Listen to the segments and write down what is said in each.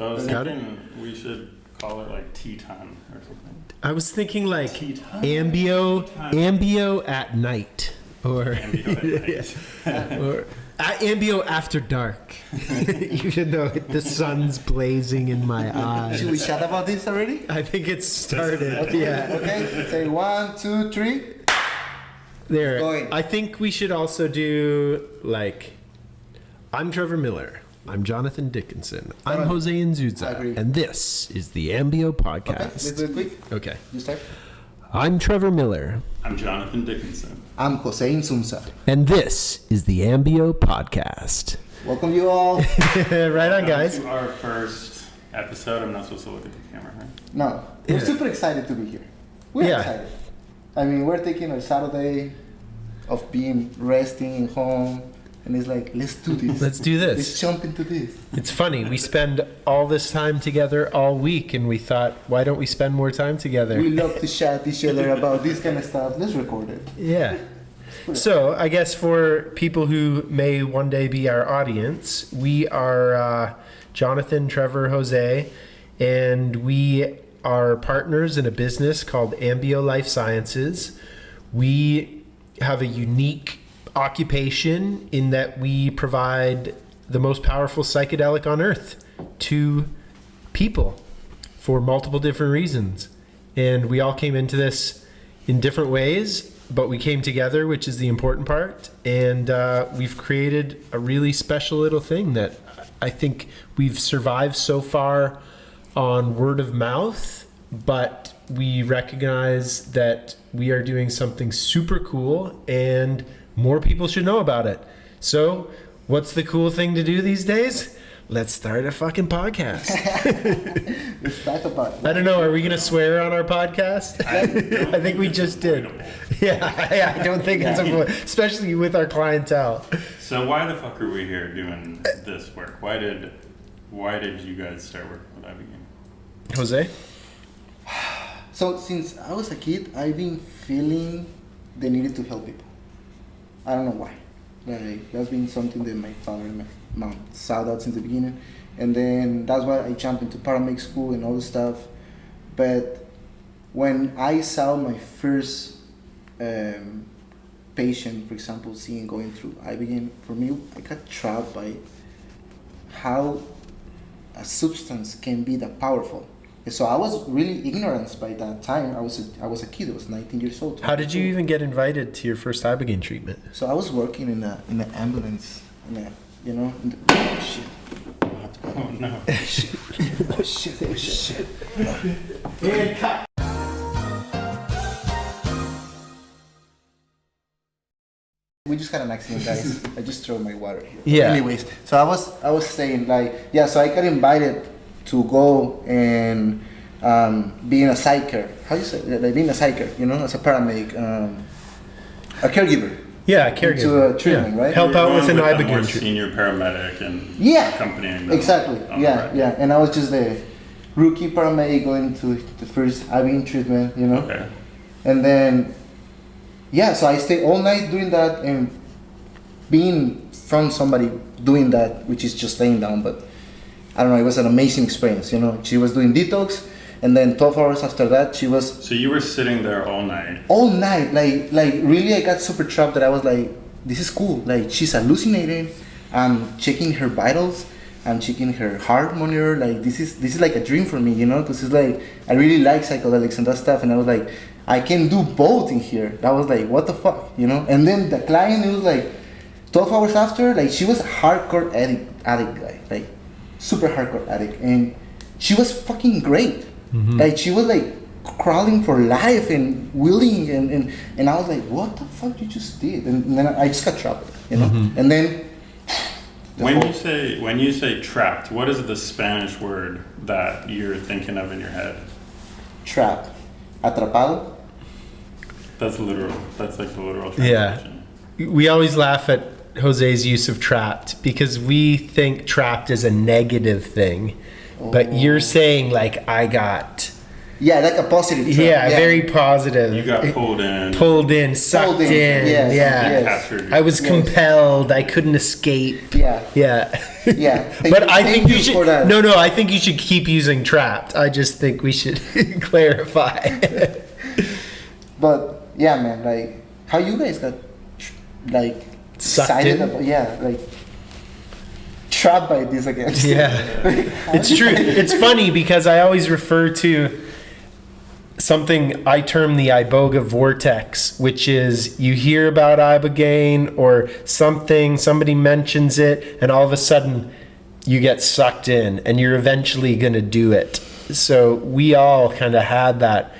So I was thinking we should call it like Teton or something. I was thinking like Teton? Ambio at night. Or Ambio at night. or Ambio after dark. Even though the sun's blazing in my eyes. Should we chat about this already? I think it's started. Okay. Yeah. Okay. Say 1, 2, 3. There. Going. I think we should also do like, I'm Trevor Millar. I'm Jonathan Dickinson. I'm Jose I Inzunza. agree. And this is the Ambio Podcast. Okay. Let's do it quick. Okay. You start. I'm Trevor Millar. I'm Jonathan Dickinson. I'm Jose Inzunza. And this is the Ambio Podcast. Welcome you all. Right on, guys. To our first episode. I'm not supposed to look at the camera, right? No, we're Yeah. super excited to be here. We're excited. I mean, we're taking our Saturday of being resting at home, and it's like, let's do this. Let's do Let's this. jump into this. It's funny. We spend all this time together all week, and we thought, why don't we spend more time together? We love to chat each other about this kind of stuff. Let's record it. Yeah. So, I guess for people who may one day be our audience, we are Jonathan, Trevor, Jose, and we are partners in a business called Ambio Life Sciences. We have a unique occupation in that we provide the most powerful psychedelic on earth to people for multiple different reasons. And we all came into this in different ways, but we came together, which is the important part. And we've created a really special little thing that I think we've survived so far on word of mouth, but we recognize that we are doing something super cool and more people should know about it. So what's the cool thing to do these days? Let's start a fucking podcast. Let's talk about it. I don't know. Are we going to swear on our podcast? I think we just did. Yeah, I don't think it's especially with our clientele. So why the fuck are we here doing this work? Why did you guys start working with ibogaine? Jose? So since I was a kid, I've been feeling the need to help people. I don't know why. Like, that's been something that my father and my mom saw that since the beginning. And then that's why I jumped into paramedic school and all this stuff. But when I saw my first patient, for example, going through ibogaine, for me, I got trapped by how a substance can be that powerful. And so I was really ignorant by that time. I was a kid. I was 19 years old. How did you even get invited to your first ibogaine treatment? So I was working in an ambulance, oh shit. Oh no. Oh shit. And cut. We just had an accident, guys. I just threw my water here. Yeah. Anyways, so I was saying so I got invited to go and being a psycher. How do you say it? Like being a psycher, as a paramedic, a caregiver. Yeah, caregiver. To a treatment, right? Help out with an A more ibogaine treatment. senior paramedic and accompanying them. Exactly. on the ride. Yeah. And I was just the rookie paramedic going to the first ibogaine treatment, Okay. And then, so I stayed all night doing that and being from somebody doing that, which is just laying down, but I don't know, it was an amazing experience, She was doing detox, and then 12 hours after that, she was... So you were sitting there all night? All night, like really I got super trapped that I was like, this is cool. Like, she's hallucinating, I'm checking her vitals, I'm checking her heart monitor, like this is like a dream for me, because it's like, I really like psychedelics and that stuff, and I was like, I can do both in here. That was like, what the fuck, And then the client, it was like, 12 hours after, like, she was a hardcore addict guy, like, super hardcore addict, and she was fucking great. Mm-hmm. Like, she was like crawling for life and willing, and I was like, what the fuck you just did? And then I just got trapped, Mm-hmm. And then when you say trapped, what is the Spanish word that you're thinking of in your head? trapped, atrapado. That's literal. That's like the literal Yeah. translation. We always laugh at Jose's use of trapped because we think trapped is a negative thing. But you're saying like I got Yeah, like a positive trap. Yeah, very positive. You got pulled in. Sucked Pulled in. in. Yes, Yeah. yes. Captured. I was Yes. compelled. I couldn't escape. Yeah. Yeah. Yeah. But I think you for should. that. No, I think you should keep using trapped. I just think we should clarify. But yeah, man, like how you guys got like Sucked excited in? about, yeah, like trapped by this again. Yeah. It's true. It's funny because I always refer to something I term the iboga vortex, which is you hear about ibogaine or something, somebody mentions it, and all of a sudden you get sucked in and you're eventually going to do it. So we all kind of had that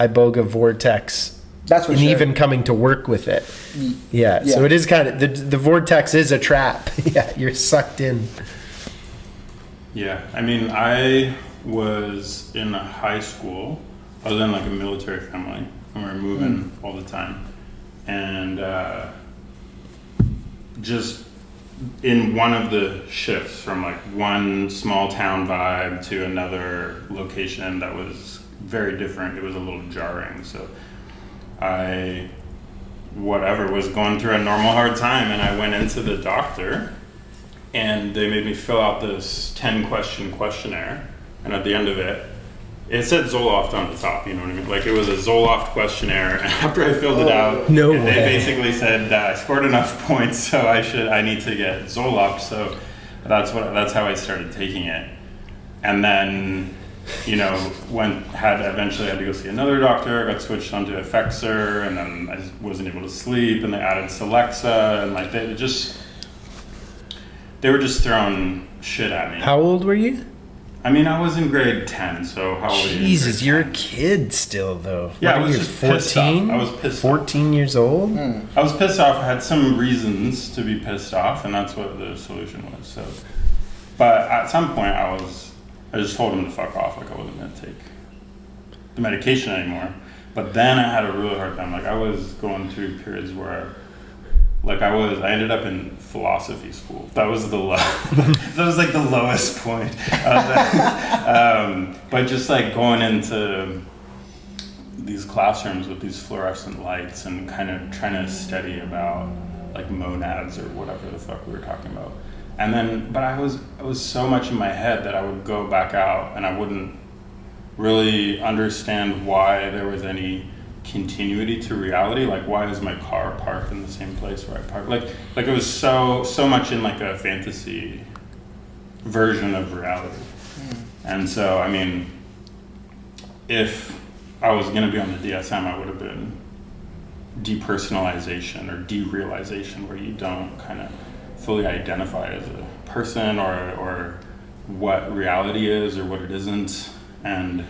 iboga vortex, That's for and sure. even coming to work with it. Yeah. So Yeah. it is kind of, the vortex is a trap. Yeah. You're sucked in. Yeah, I mean, I was in high school. I was in like a military family, and we were moving all the time. And just in one of the shifts from like one small town vibe to another location that was very different, it was a little jarring. So I, was going through a normal hard time, and I went into the doctor, and they made me fill out this 10-question questionnaire, and at the end of it, it said Zoloft on the top, you know what I mean? Like, it was a Zoloft questionnaire, and after I filled it out, No they way. basically said I scored enough points, so I need to get Zoloft. So that's how I started taking it, and then, you know, eventually had to go see another doctor. I got switched onto Effexor, and then I just wasn't able to sleep, and they added Celexa, and like they were just throwing shit at me. How old were you? I mean, I was in grade 10, so how old are you? Jesus, you're a kid still, though. Yeah, I What are was you, just pissed off. I was pissed off. 14 years old? I was pissed off. I had some reasons to be pissed off, and that's what the solution was. So, but at some point, I just told him to fuck off. Like, I wasn't gonna take the medication anymore. But then I had a really hard time. Like, I was going through periods where, like, I ended up in philosophy school. That was that was like the lowest point. But just like going into these classrooms with these fluorescent lights and kind of trying to study about like monads or whatever the fuck we were talking about. And then, but I was so much in my head that I would go back out and I wouldn't really understand why there was any continuity to reality. Like, why is my car parked in the same place where I parked? Like it was so much in like a fantasy version of reality. And so, I mean, if I was gonna be on the DSM, I would have been depersonalization or derealization, where you don't kind of fully identify as a person or what reality is or what it isn't. And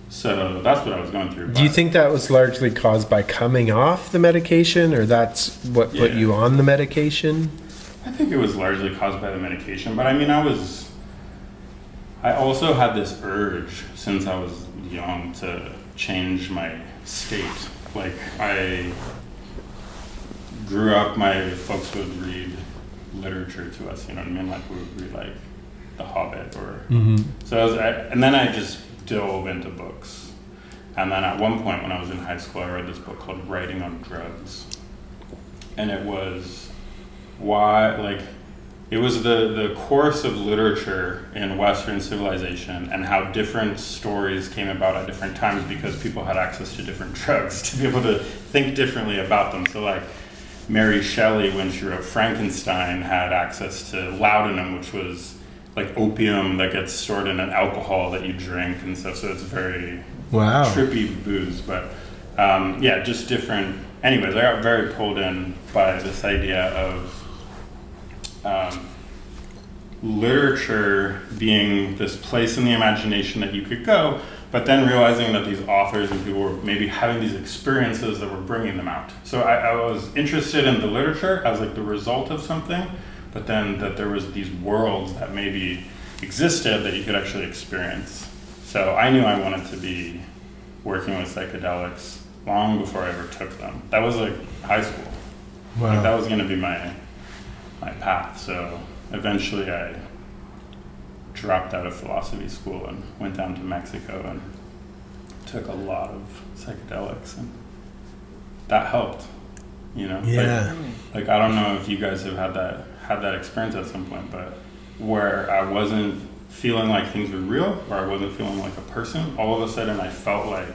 so that's what I was going through. Do you think that was largely caused by coming off the medication, or that's what put Yeah. you on the medication? I think it was largely caused by the medication, but I mean, I also had this urge since I was young to change my state. Like, I grew up, my folks would read literature to us, you know what I mean? Like, we would read like The Hobbit or, so and then I just dove into books. And then at one point when I was in high school, I read this book called Writing on Drugs. And it was it was the course of literature in Western civilization and how different stories came about at different times because people had access to different drugs to be able to think differently about them. So like Mary Shelley, when she wrote Frankenstein, had access to laudanum, which was like opium that gets stored in an alcohol that you drink and stuff. So it's very trippy booze, but yeah, just different. Anyways, I got very pulled in by this idea of literature being this place in the imagination that you could go, but then realizing that these authors and people were maybe having these experiences that were bringing them out. So I was interested in the literature as like the result of something, but then that there was these worlds that maybe existed that you could actually experience. So I knew I wanted to be working with psychedelics long before I ever took them. That was like high school. Wow. Like that was going to be my path. So eventually I dropped out of philosophy school and went down to Mexico and took a lot of psychedelics, and that helped. You know, Yeah. like I don't know if you guys have had that experience at some point, but where I wasn't feeling like things were real, or I wasn't feeling like a person. All of a sudden, I felt like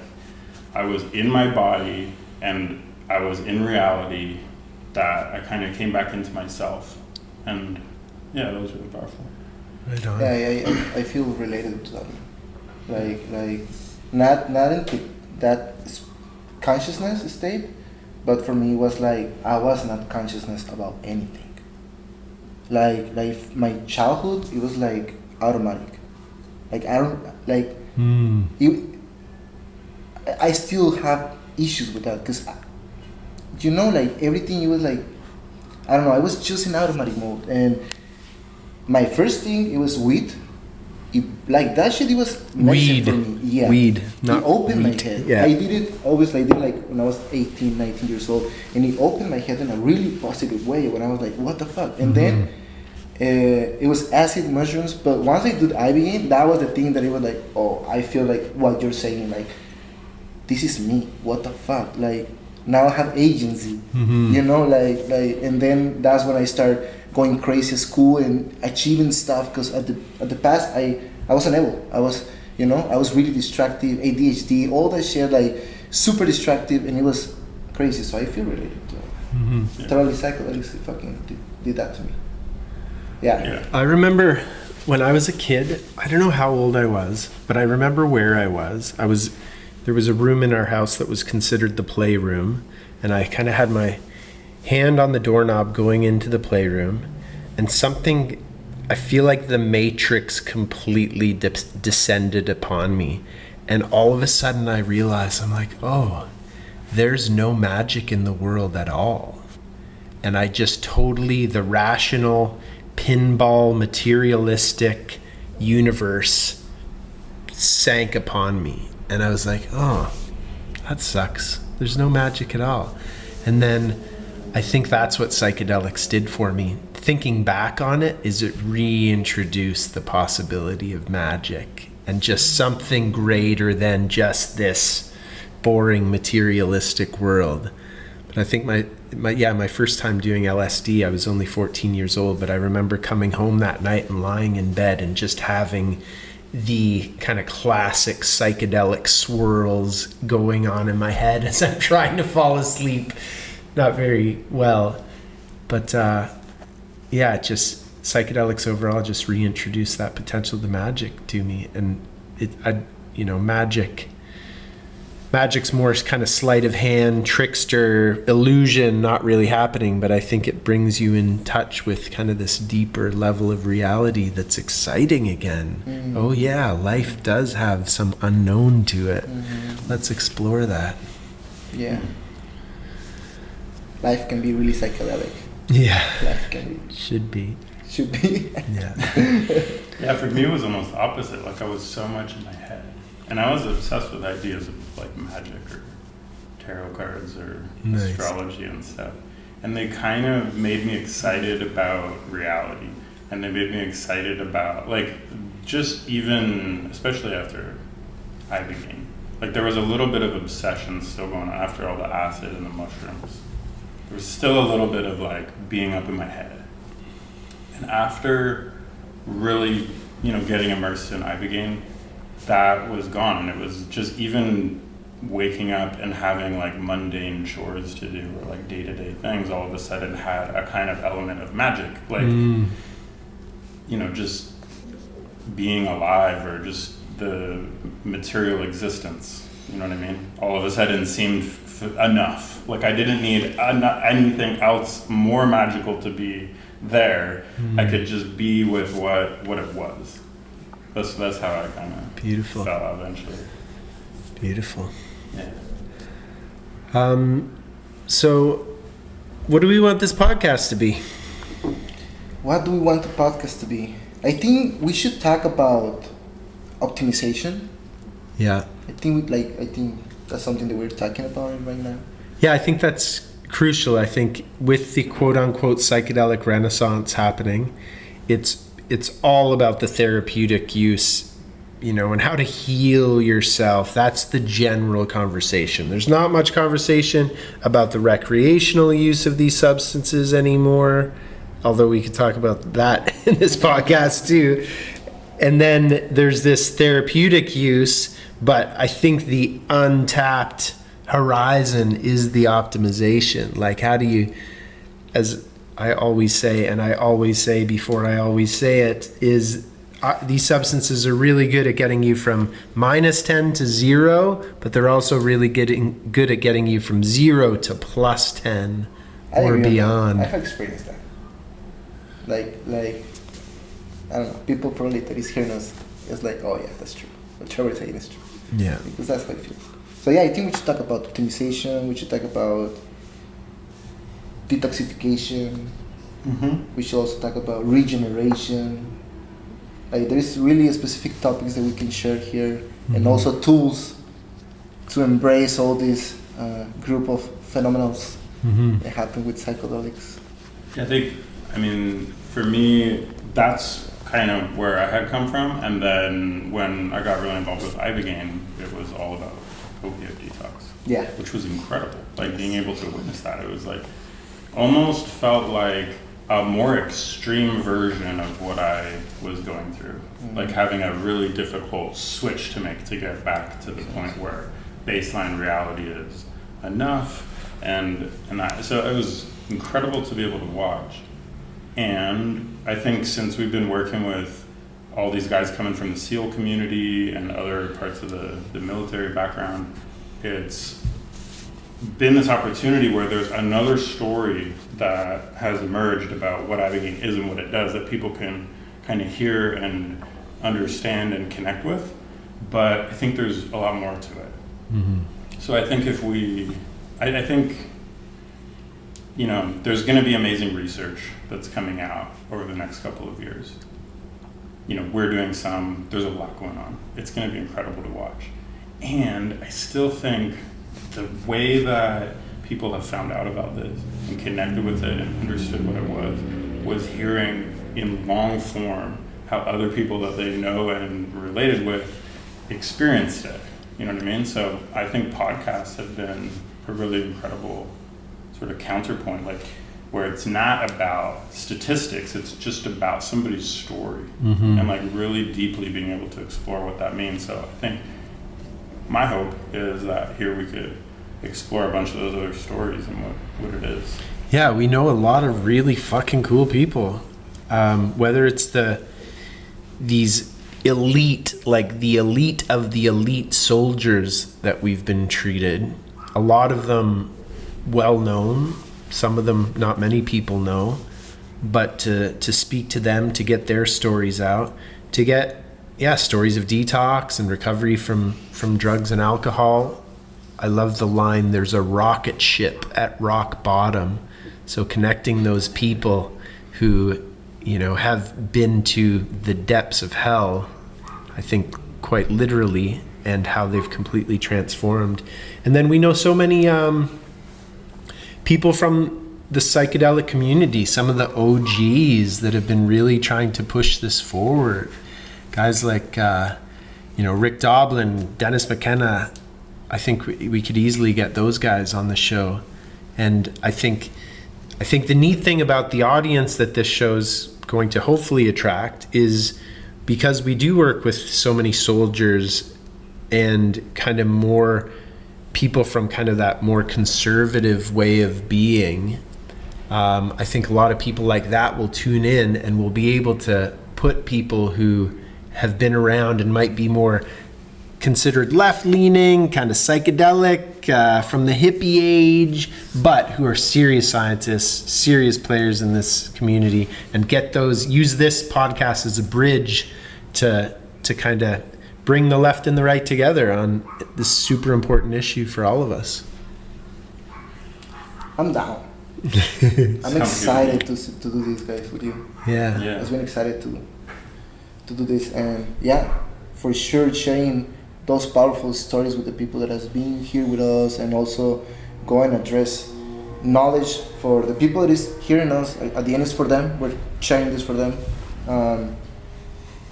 I was in my body and I was in reality. That I kind of came back into myself, and yeah, that was really powerful. Right on. Yeah, I feel related to that. Like not into that consciousness state, but for me it was like I was not consciousness about anything. Like my childhood, it was like automatic. Like I don't like. I still have issues with that because, you know, like everything, it was like, I don't know, I was just in automatic mode. And my first thing, it was weed. Like that shit, it was medicine for me. Yeah. Weed, not it opened wheat. my head. Yeah. I did it, obviously, I did it like when I was 18, 19 years old. And it opened my head in a really positive way when I was like, what the fuck? And then it was acid mushrooms. But once I did ibogaine, that was the thing that it was like, oh, I feel like what you're saying, like, this is me. What the fuck? Like, now I have agency, you know, like, and then that's when I start going crazy at school and achieving stuff. Because at the past, I was unable. I was, you know, I was really distracted, ADHD, all that shit, like super distracted, and it was crazy. So I feel related to it. Totally psychedelics fucking did that to me. Yeah. I remember when I was a kid, I don't know how old I was, but I remember where I was. There was a room in our house that was considered the playroom, and I kind of had my hand on the doorknob going into the playroom, and something, I feel like the matrix completely descended upon me, and all of a sudden I realized, I'm like, oh, there's no magic in the world at all. And I just totally, the rational, pinball, materialistic universe sank upon me. And I was like, oh, that sucks. There's no magic at all. And then I think that's what psychedelics did for me. Thinking back on it, is it reintroduced the possibility of magic and just something greater than just this boring materialistic world. But I think my first time doing LSD, I was only 14 years old, but I remember coming home that night and lying in bed and just having the kind of classic psychedelic swirls going on in my head as I'm trying to fall asleep. Not very well, but just psychedelics overall just reintroduced that potential to magic to me. And magic's more kind of sleight of hand, trickster, illusion, not really happening, but I think it brings you in touch with kind of this deeper level of reality that's exciting again. Oh yeah, life does have some unknown to it. Let's explore that. Yeah. Life can be really psychedelic. Yeah. Life can be. Should be. Yeah. Yeah, for me it was almost opposite. Like I was so much in my head. And I was obsessed with ideas of like magic or tarot cards or astrology and stuff. And they kind of made me excited about reality. And they made me excited about, like, just even, especially after ibogaine. Like there was a little bit of obsession still going on after all the acid and the mushrooms. There was still a little bit of like being up in my head. And after really, getting immersed in ibogaine, that was gone. And it was just even waking up and having like mundane chores to do or like day-to-day things all of a sudden had a kind of element of magic. Like, just being alive or just the material existence. You know what I mean? All of a sudden seemed enough. Like I didn't need anything else more magical to be there. I could just be with what it was. That's how I kind of beautiful felt eventually. Beautiful. Yeah. So what do we want this podcast to be? What do we want the podcast to be? I think we should talk about optimization. Yeah. I think that's something that we're talking about right now. Yeah, I think that's crucial. I think with the quote-unquote psychedelic renaissance happening, it's all about the therapeutic use, and how to heal yourself. That's the general conversation. There's not much conversation about the recreational use of these substances anymore, although we could talk about that in this podcast too. And then there's this therapeutic use, but I think the untapped horizon is the optimization. Like, how do you, as I always say, and I always say before I always say it, is these substances are really good at getting you from -10 to 0, but they're also really good at getting you from 0 to +10 or beyond. I've experienced that. Like I don't know. People probably that is hearing us is like, oh yeah, that's true. What Trevor is saying is true. Yeah. Because that's how I feel. So yeah, I think we should talk about optimization. We should talk about detoxification. We should also talk about regeneration. Like, there's really specific topics that we can share here, and also tools to embrace all these group of phenomena that happen with psychedelics. I mean, for me, that's kind of where I had come from. And then when I got really involved with ibogaine, it was all about opiate detox. Yeah. Which was incredible. Like, being able to witness that, it was like, almost felt like a more extreme version of what I was going through. Like, having a really difficult switch to make to get back to the point where baseline reality is enough. So it was incredible to be able to watch. And I think since we've been working with all these guys coming from the SEAL community and other parts of the military background, it's been this opportunity where there's another story that has emerged about what ibogaine is and what it does that people can kind of hear and understand and connect with. But I think there's a lot more to it. So I think I think, there's going to be amazing research that's coming out over the next couple of years. We're doing there's a lot going on. It's going to be incredible to watch. And I still think the way that people have found out about this and connected with it and understood what it was hearing in long form how other people that they know and related with experienced it. You know what I mean? So I think podcasts have been a really incredible sort of counterpoint, like, where it's not about statistics, it's just about somebody's story, and like really deeply being able to explore what that means. So I think my hope is that here we could explore a bunch of those other stories and what it is. Yeah, we know a lot of really fucking cool people. Whether it's these elite, like the elite of the elite soldiers that we've been treated, a lot of them well known, some of them not many people know, but to speak to them, to get their stories out, to get stories of detox and recovery from drugs and alcohol. I love the line, there's a rocket ship at rock bottom. So connecting those people who have been to the depths of hell, I think quite literally, and how they've completely transformed. And then we know so many people from the psychedelic community, some of the OGs that have been really trying to push this forward. Guys like, Rick Doblin, Dennis McKenna. I think we could easily get those guys on the show. And I think the neat thing about the audience that this show's going to hopefully attract is because we do work with so many soldiers and kind of more people from kind of that more conservative way of being. I think a lot of people like that will tune in and will be able to put people who have been around and might be more considered left-leaning, kind of psychedelic, from the hippie age, but who are serious scientists, serious players in this community, and use this podcast as a bridge to kind of bring the left and the right together on this super important issue for all of us. I'm down. I'm excited to do this, guys, with you. Yeah. I've been excited to do this, and for sure sharing those powerful stories with the people that has been here with us, and also go and address knowledge for the people that is hearing us. At the end, it's for them. We're sharing this for them.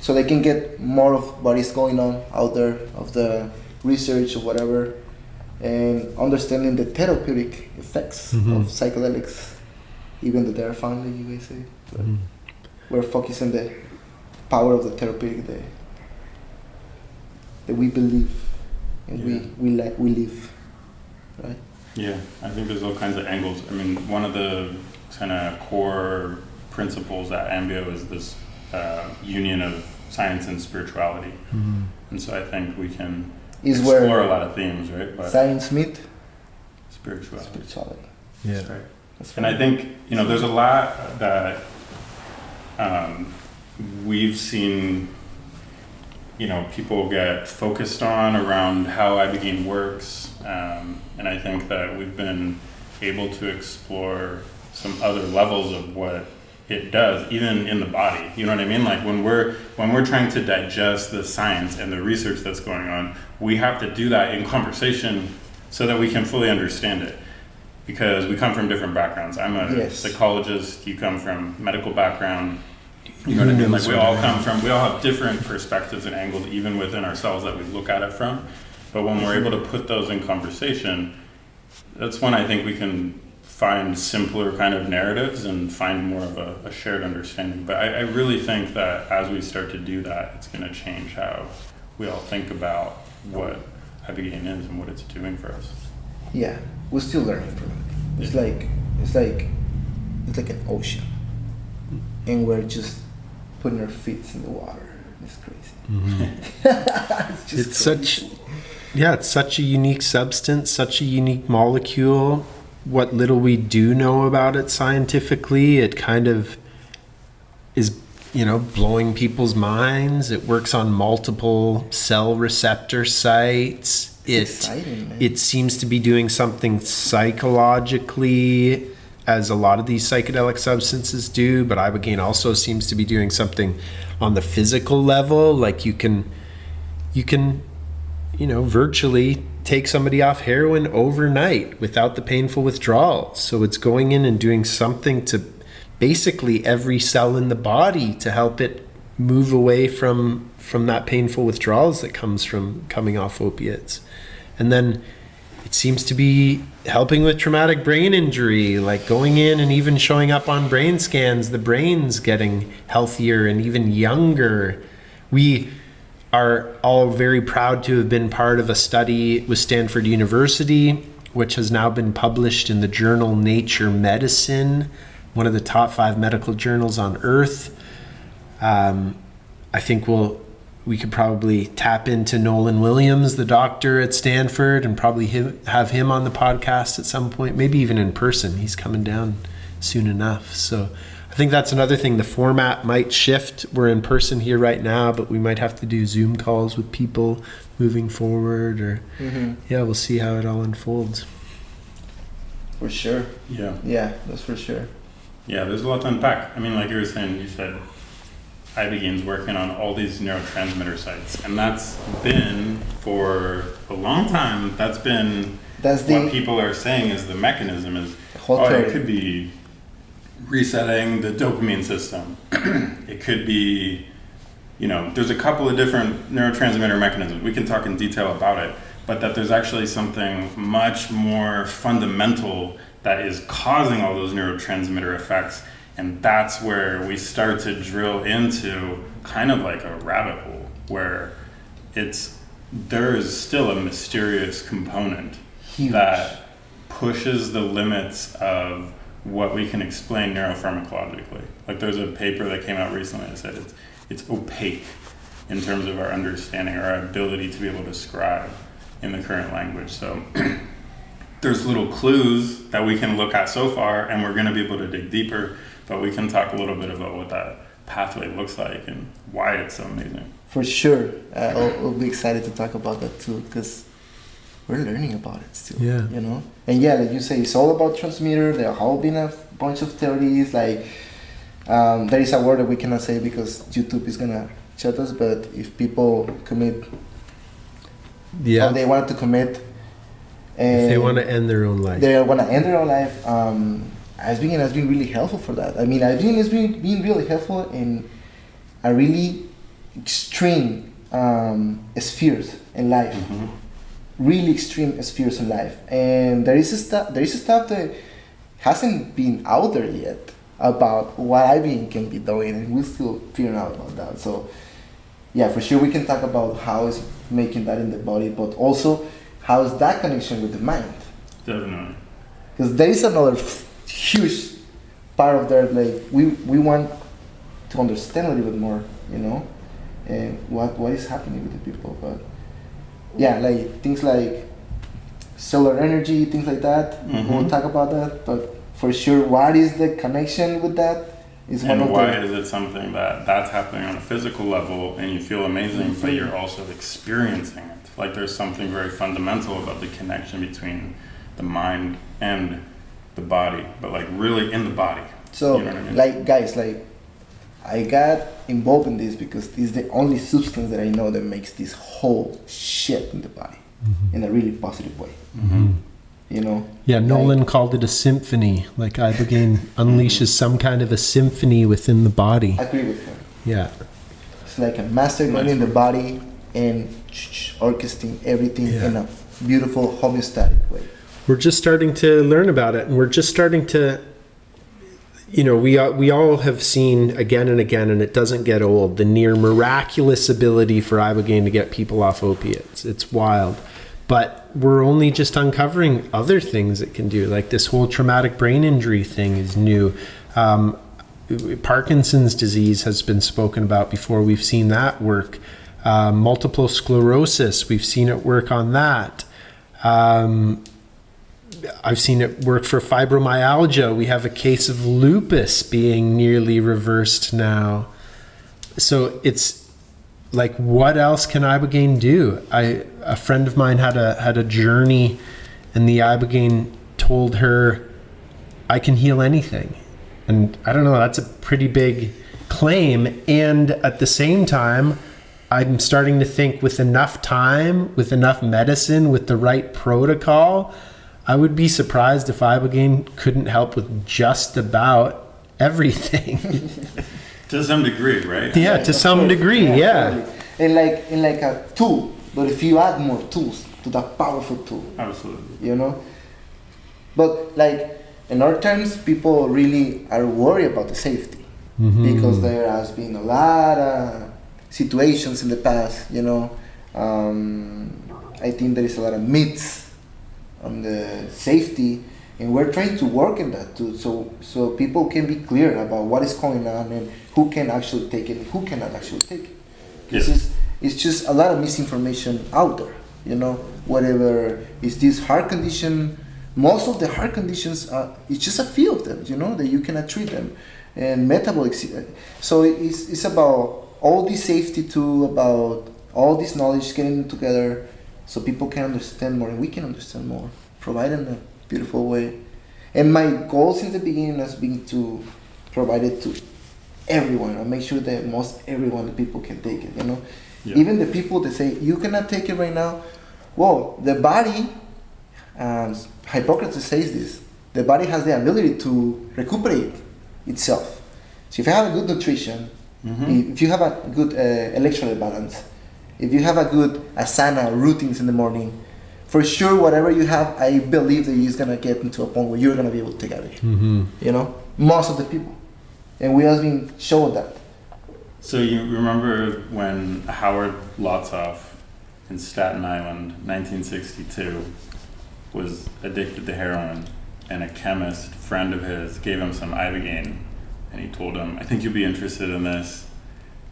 so they can get more of what is going on out there of the research or whatever, and understanding the therapeutic effects of psychedelics, even though they are found in the USA. But we're focusing the power of the therapeutic that we believe and we live, right? Yeah, I think there's all kinds of angles. I mean, one of the kind of core principles at Ambio is this union of science and spirituality. And so I think we can explore a lot of themes, right? But science meet spirituality. Yeah. That's right. And I think, there's a lot that we've seen, people get focused on around how ibogaine works. And I think that we've been able to explore some other levels of what it does, even in the body. You know what I mean? Like when we're trying to digest the science and the research that's going on, we have to do that in conversation so that we can fully understand it. Because we come from different backgrounds. I'm a psychologist, you come from medical background. You know what I mean? Like we all have different perspectives and angles even within ourselves that we look at it from. But when we're able to put those in conversation, that's when I think we can find simpler kind of narratives and find more of a shared understanding. But I really think that as we start to do that, it's going to change how we all think about what ibogaine is and what it's doing for us. Yeah, we're still learning from it. It's like an ocean, and we're just putting our feet in the water. It's crazy. It's such a unique substance, such a unique molecule. What little we do know about it scientifically, it kind of is, blowing people's minds. It works on multiple cell receptor sites. It seems to be doing something psychologically, as a lot of these psychedelic substances do, but ibogaine also seems to be doing something on the physical level. Like you can virtually take somebody off heroin overnight without the painful withdrawal. So it's going in and doing something to basically every cell in the body to help it move away from that painful withdrawals that comes from coming off opiates. And then it seems to be helping with traumatic brain injury, like going in and even showing up on brain scans, the brain's getting healthier and even younger. We are all very proud to have been part of a study with Stanford University, which has now been published in the journal Nature Medicine, one of the top 5 medical journals on earth. I think we could probably tap into Nolan Williams, the doctor at Stanford, and probably have him on the podcast at some point, maybe even in person. He's coming down soon enough. So I think that's another thing. The format might shift. We're in person here right now, but we might have to do Zoom calls with people moving forward, or we'll see how it all unfolds. For sure. Yeah, that's for sure. Yeah, there's a lot to unpack. I mean, like you were saying, you said ibogaine's working on all these neurotransmitter sites, and that's been for a long time. That's what people are saying is the mechanism is. It could be resetting the dopamine system. It could be, there's a couple of different neurotransmitter mechanisms. We can talk in detail about it, but that there's actually something much more fundamental that is causing all those neurotransmitter effects. And that's where we start to drill into kind of like a rabbit hole where there is still a mysterious component that pushes the limits of what we can explain neuropharmacologically. Like there's a paper that came out recently that said it's opaque in terms of our understanding, our ability to be able to describe in the current language. So there's little clues that we can look at so far, and we're going to be able to dig deeper, but we can talk a little bit about what that pathway looks like and why it's so amazing. For sure. I'll be excited to talk about that too, because we're learning about it still, And like you say, it's all about transmitter. There have been a bunch of theories, like there is a word that we cannot say because YouTube is going to shut us, but if people commit how they want to commit, and if they want to end their own life. Ibogaine has been really helpful for that. I mean, Ibogaine has been really helpful in a really extreme spheres in life, really extreme spheres in life, and there is stuff that hasn't been out there yet about what ibogaine can be doing, and we're still figuring out about that. So yeah, for sure we can talk about how it's making that in the body, but also how is that connection with the mind. Definitely. Because there is another huge part of there, like we want to understand a little bit more, you know, and what is happening with the people. But yeah, like things like solar energy, things like that. We'll talk about that. But for sure, what is the connection with that? Is one and of why is it something that's happening on a physical level and you feel amazing, but you're also experiencing it? Like there's something very fundamental about the connection between the mind and the body, but like really in the body. So, you know what I mean? like guys, like I got involved in this because it's the only substance that I know that makes this whole shit in the body in a really positive way. You know? Yeah, Nolan called it a symphony. Like ibogaine unleashes some kind of a symphony within the body. I agree with him. Yeah. It's like a master going in the body and orchestrating everything in a beautiful homeostatic way. We're just starting to learn about it, and we're just starting to, you know, we all have seen again and again, and it doesn't get old, the near miraculous ability for ibogaine to get people off opiates. It's wild. But we're only just uncovering other things it can do. Like this whole traumatic brain injury thing is new. Parkinson's disease has been spoken about before. We've seen that work. Multiple sclerosis, we've seen it work on that. I've seen it work for fibromyalgia. We have a case of lupus being nearly reversed now. So it's like, what else can ibogaine do? A friend of mine had a journey, and the ibogaine told her, I can heal anything. And I don't know, that's a pretty big claim. And at the same time, I'm starting to think with enough time, with enough medicine, with the right protocol, I would be surprised if ibogaine couldn't help with just about everything. To some degree, right? Yeah, to some degree, yeah. And like a tool, but if you add more tools to that powerful tool. Absolutely. You know? But like in our terms, people really are worried about the safety because there has been a lot of situations in the past, you know. I think there is a lot of myths on the safety, and we're trying to work in that too, so people can be clear about what is going on and who can actually take it and who cannot actually take it. Because it's just a lot of misinformation out there, you know. Whatever is this heart condition, most of the heart conditions it's just a few of them, you know, that you cannot treat them, and metabolic. So it's about all this safety too, about all this knowledge getting together, so people can understand more and we can understand more, provide in a beautiful way. And my goal since the beginning has been to provide it to everyone and make sure that most everyone, the people can take it, you know. Yeah. Even the people that say you cannot take it right now, well, the body, Hippocrates says this, the body has the ability to recuperate itself. So if you have a good nutrition, if you have a good electrolyte balance, if you have a good asana routines in the morning, for sure whatever you have, I believe that you're gonna get into a point where you're gonna be able to take out of it. You know, most of the people, and we have been shown that. So you remember when Howard Lotsoff in Staten Island, 1962, was addicted to heroin, and a chemist friend of his gave him some ibogaine, and he told him, I think you'll be interested in this.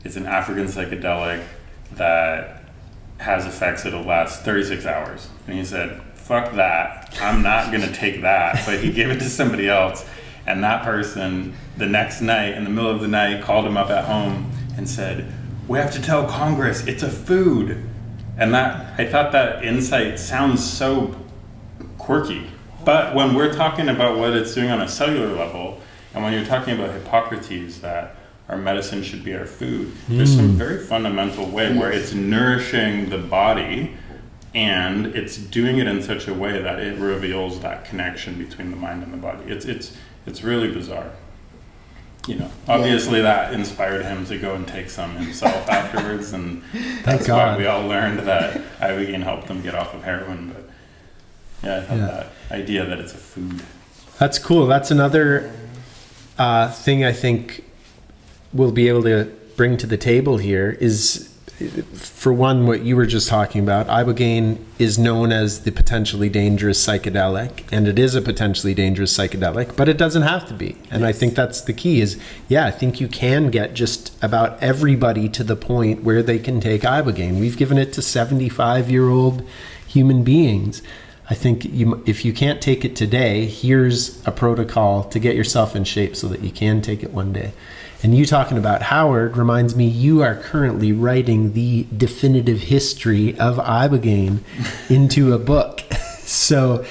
It's an African psychedelic that has effects that'll last 36 hours. And he said, fuck that, I'm not gonna take that. But he gave it to somebody else, and that person, the next night, in the middle of the night, called him up at home and said, we have to tell Congress, it's a food. And that, I thought that insight sounds so quirky. But when we're talking about what it's doing on a cellular level, and when you're talking about Hippocrates, that our medicine should be our food, there's some very fundamental way where it's nourishing the body, and it's doing it in such a way that it reveals that connection between the mind and the body. It's really bizarre. obviously that inspired him to go and take some himself afterwards, and that's God. why we all learned that ibogaine helped him get off of heroin. But I thought that idea that it's a food. That's cool. That's another thing I think we'll be able to bring to the table here is, for one, what you were just talking about. Ibogaine is known as the potentially dangerous psychedelic, and it is a potentially dangerous psychedelic, but it doesn't have to be. And I think that's the key is, I think you can get just about everybody to the point where they can take ibogaine. We've given it to 75-year-old human beings. I think if you can't take it today, here's a protocol to get yourself in shape so that you can take it one day. And you talking about Howard reminds me you are currently writing the definitive history of ibogaine into a book. So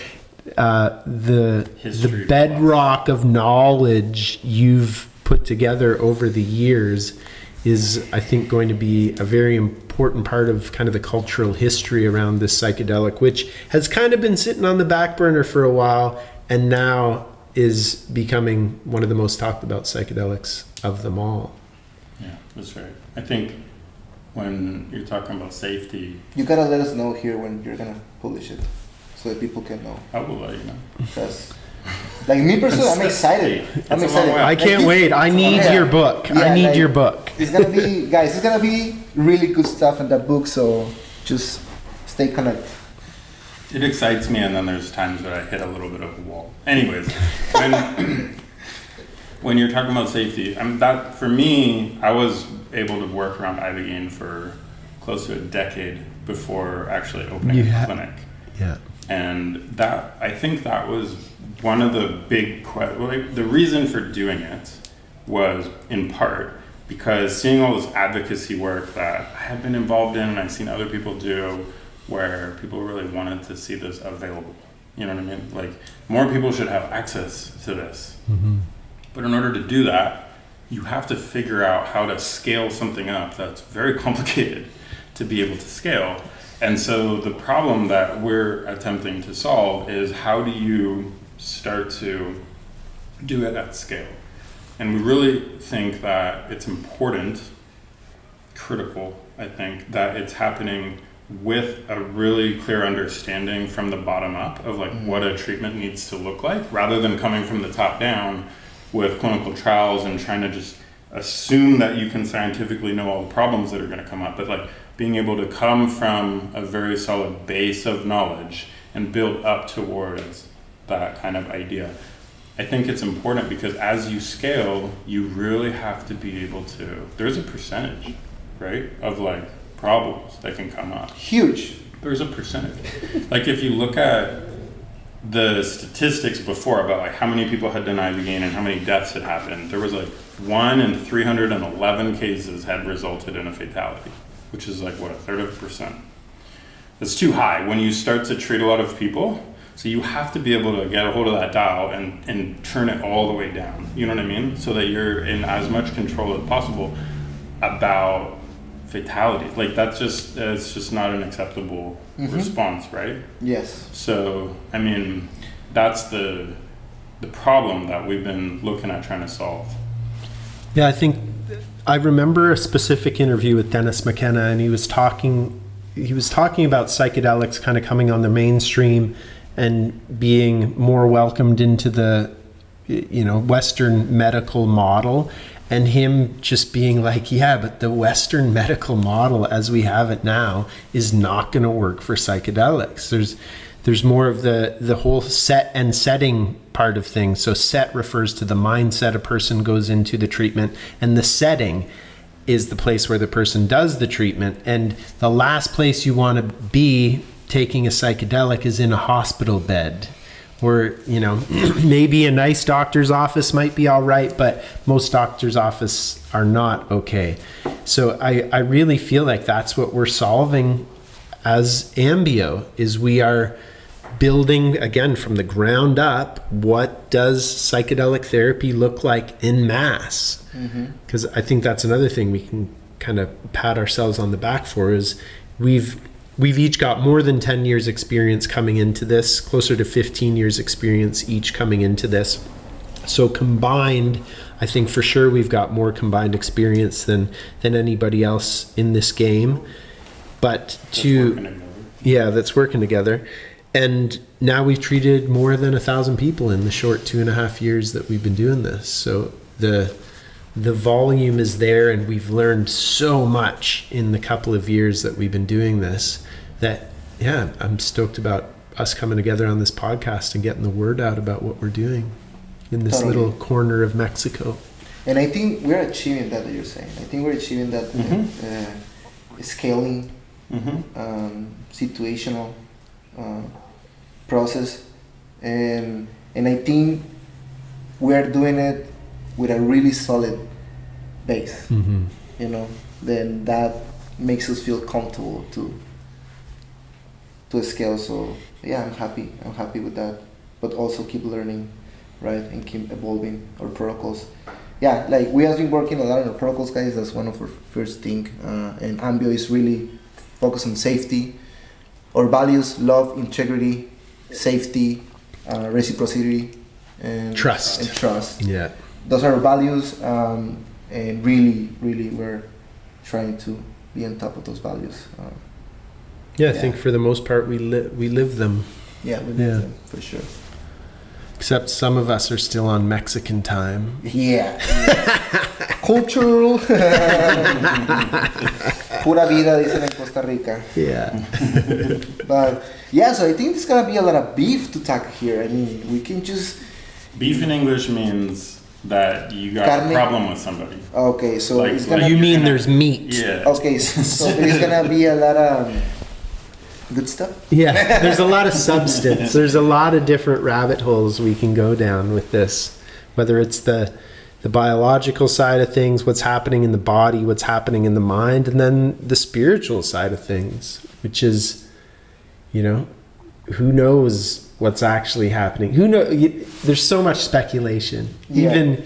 the bedrock of knowledge you've put together over the years is, I think, going to be a very important part of kind of the cultural history around this psychedelic, which has kind of been sitting on the back burner for a while and now is becoming one of the most talked about psychedelics of them all. Yeah, that's right. I think when you're talking about safety, you gotta let us know here when you're gonna publish it, so that people can know. I will let you know. Because, like me personally, I'm excited. I'm excited. I can't wait. I need your book. Yeah, I need your book. It's gonna be, guys. It's gonna be really good stuff in that book. So just stay connected. It excites me, and then there's times that I hit a little bit of a wall. Anyways, when you're talking about safety, that for me, I was able to work around ibogaine for close to a decade before actually opening a clinic. Yeah. And I think that was one of the big the reason for doing it was in part because seeing all this advocacy work that I had been involved in and I've seen other people do, where people really wanted to see this available. You know what I mean? Like, more people should have access to this. Mm-hmm. But in order to do that, you have to figure out how to scale something up that's very complicated to be able to scale. And so the problem that we're attempting to solve is, how do you start to do it at scale? And we really think that it's important, critical, I think, that it's happening with a really clear understanding from the bottom up of like what a treatment needs to look like, rather than coming from the top down with clinical trials and trying to just assume that you can scientifically know all the problems that are going to come up, but like being able to come from a very solid base of knowledge and build up towards that kind of idea. I think it's important because as you scale, you really have to be able to, there's a percentage, right, of like problems that can come up. Huge. There's a percentage. Like if you look at the statistics before about like how many people had done ibogaine and how many deaths had happened, there was like 1 in 311 cases had resulted in a fatality, which is like what, 1/3%. That's too high when you start to treat a lot of people. So you have to be able to get a hold of that dial and turn it all the way down. You know what I mean? So that you're in as much control as possible about fatality. Like it's just not an acceptable response, right? Yes. So I mean, that's the problem that we've been looking at trying to solve. Yeah, I think I remember a specific interview with Dennis McKenna, and he was talking about psychedelics kind of coming on the mainstream and being more welcomed into the Western medical model. And him just being like, yeah, but the Western medical model as we have it now is not going to work for psychedelics. There's more of the whole set and setting part of things. So set refers to the mindset a person goes into the treatment, and the setting is the place where the person does the treatment. And the last place you want to be taking a psychedelic is in a hospital bed. Or, maybe a nice doctor's office might be all right, but most doctor's offices are not okay. So I really feel like that's what we're solving as Ambio, is we are building, again, from the ground up, what does psychedelic therapy look like en masse? Because I think that's another thing we can kind of pat ourselves on the back for, is we've each got more than 10 years experience coming into this, closer to 15 years experience each coming into this. So combined, I think for sure we've got more combined experience than anybody else in this game. But that's working together. And now we've treated more than 1,000 people in the short 2.5 years that we've been doing this. So the volume is there, and we've learned so much in the couple of years that we've been doing this that, yeah, I'm stoked about us coming together on this podcast and getting the word out about what we're doing in this little corner of Mexico. And I think we're achieving that you're saying. I think we're achieving that scaling, situational process, and I think we're doing it with a really solid base. You know, then that makes us feel comfortable to scale. So yeah, I'm happy with that, but also keep learning, right, and keep evolving our protocols. Yeah, like we have been working a lot on our protocols, guys. That's one of our first thing, and Ambio is really focused on safety. Our values: love, integrity, safety, reciprocity, and trust. Yeah, those are our values, and really we're trying to be on top of those values. I think for the most part we live them. Yeah, we live them for sure. Except some of us are still on Mexican time. Yeah. Cultural. Pura vida, dicen en Costa Rica. Yeah. But yeah, so I think there's gonna be a lot of beef to talk here. I mean, we can just. Beef in English means that you got a problem with somebody. Okay, so like, it's gonna. You mean there's meat? Yeah. Okay, so there's gonna be a lot of good stuff. Yeah, there's a lot of substance. There's a lot of different rabbit holes we can go down with this, whether it's the biological side of things, what's happening in the body, what's happening in the mind, and then the spiritual side of things, which is, you know, who knows what's actually happening? Who knows? There's so much speculation. Yeah.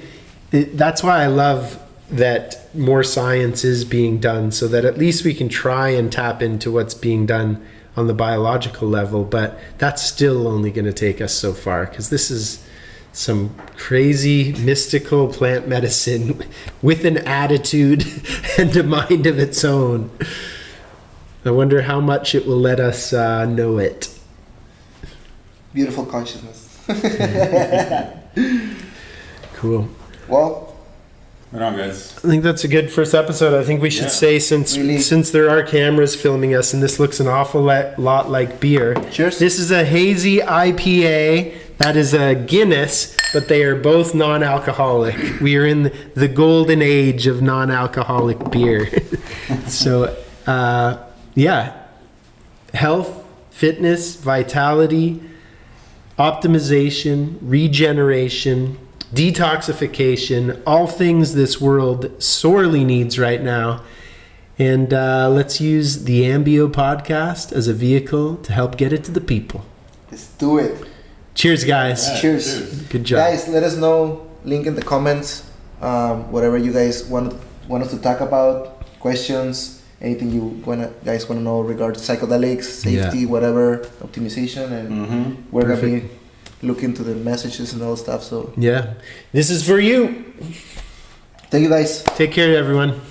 That's why I love that more science is being done, so that at least we can try and tap into what's being done on the biological level, but that's still only going to take us so far, because this is some crazy mystical plant medicine with an attitude and a mind of its own. I wonder how much it will let us know it. Beautiful consciousness. Cool. Well, Right on, guys. I think that's a good first episode. I think we should say, since there are cameras filming us and this looks an awful lot like beer. Cheers. This is a hazy IPA. That is a Guinness, but they are both non-alcoholic. We are in the golden age of non-alcoholic beer. So, health, fitness, vitality, optimization, regeneration, detoxification, all things this world sorely needs right now. And let's use the Ambio Podcast as a vehicle to help get it to the people. Let's do it. Cheers, guys. Yeah, cheers. Good job. Guys, let us know, link in the comments, whatever you guys want us to talk about, questions, anything you guys want to know regarding psychedelics, safety, whatever, optimization, and we're going to be looking to the messages and all stuff. So yeah, this is for you. Thank you, guys. Take care, everyone.